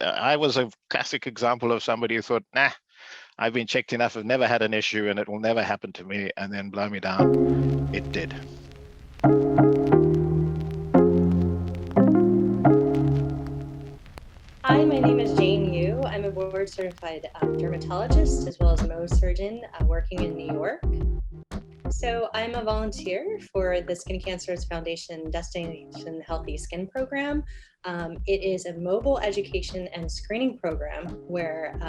I was a classic example of somebody who thought, nah, I've been checked enough, I've never had an issue and it will never happen to me, and then blow me down. It did. Hi, my name is Jane Yu. I'm a board-certified dermatologist as well as Mohs surgeon working in New York. So I'm a volunteer for the Skin Cancers Foundation Destination Healthy Skin Program. It is a mobile education and screening program where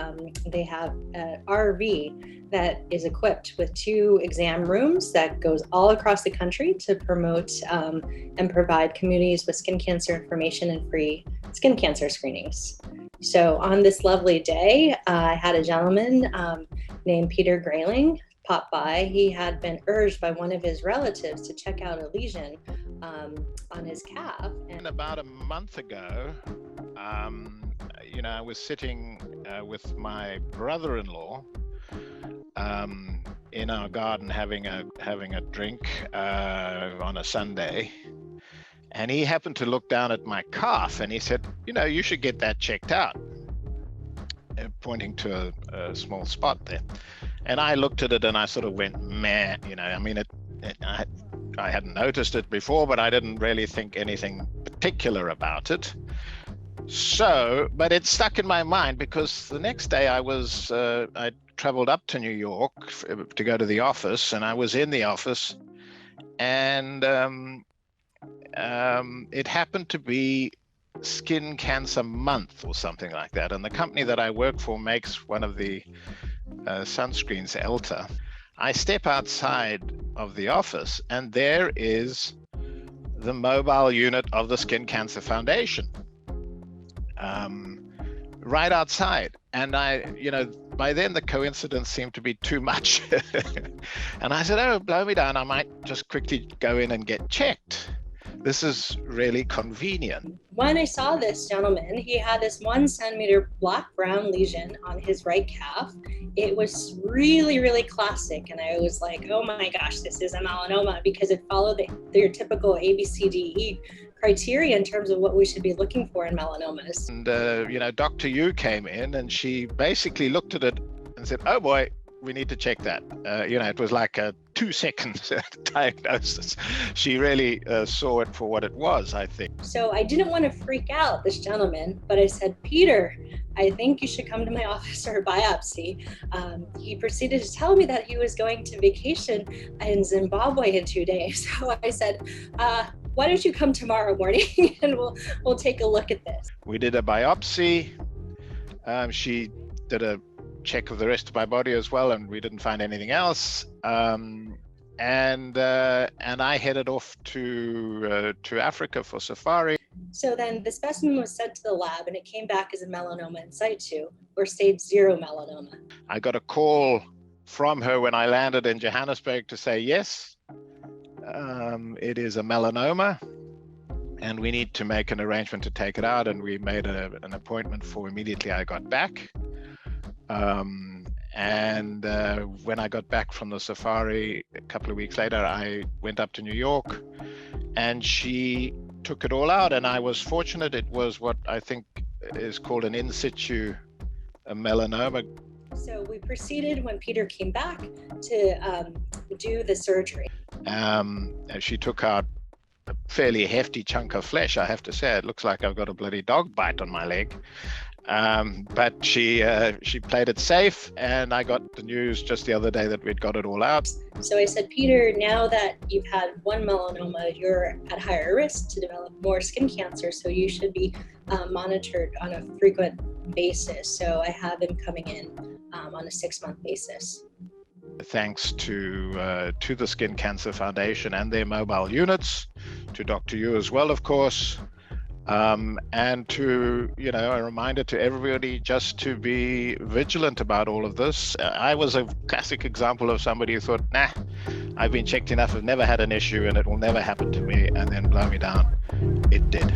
they have an RV that is equipped with 2 exam rooms that goes all across the country to promote and provide communities with skin cancer information and free skin cancer screenings. So on this lovely day, I had a gentleman named Peter Grayling pop by. He had been urged by one of his relatives to check out a lesion on his calf. And about a month ago, I was sitting with my brother-in-law in our garden having a drink on a Sunday. And he happened to look down at my calf and he said, you should get that checked out, pointing to a small spot there. And I looked at it and I sort of went, meh, I hadn't noticed it before, but I didn't really think anything particular about it. So, but it stuck in my mind because the next day I traveled up to New York to go to the office, and I was in the office, and it happened to be Skin Cancer Month or something like that. And the company that I work for makes one of the sunscreens, Elta. I step outside of the office and there is the mobile unit of the Skin Cancer Foundation right outside. And by then the coincidence seemed to be too much. And I said, oh, blow me down, I might just quickly go in and get checked. This is really convenient. When I saw this gentleman, he had this 1 centimeter black-brown lesion on his right calf. It was really, really classic. And I was like, oh my gosh, this is a melanoma, because it followed their typical ABCDE criteria in terms of what we should be looking for in melanomas. And, Dr. Yu came in and she basically looked at it and said, oh boy, we need to check that. It was like a 2-second diagnosis. She really saw it for what it was, I think. So I didn't want to freak out this gentleman, but I said, Peter, I think you should come to my office for a biopsy. He proceeded to tell me that he was going to vacation in Zimbabwe in 2 days. So I said, why don't you come tomorrow morning and we'll take a look at this. We did a biopsy. She did a check of the rest of my body as well, and we didn't find anything else. And I headed off to Africa for safari. So then the specimen was sent to the lab and it came back as a melanoma in situ, or stage 0 melanoma. I got a call from her when I landed in Johannesburg to say, yes, it is a melanoma and we need to make an arrangement to take it out. And we made an appointment for immediately I got back. When I got back from the safari a couple of weeks later, I went up to New York and she took it all out. And I was fortunate. It was what I think is called an in situ melanoma. So we proceeded when Peter came back to do the surgery. She took out a fairly hefty chunk of flesh, I have to say. It looks like I've got a bloody dog bite on my leg. But she played it safe, and I got the news just the other day that we'd got it all out. So I said, Peter, now that you've had 1 melanoma, you're at higher risk to develop more skin cancer, so you should be monitored on a frequent basis. So I have him coming in on a 6-month basis. Thanks to the Skin Cancer Foundation and their mobile units, to Dr. Yu as well, of course. And to, a reminder to everybody just to be vigilant about all of this. I was a classic example of somebody who thought, nah, I've been checked enough, I've never had an issue and it will never happen to me, and then blow me down. It did.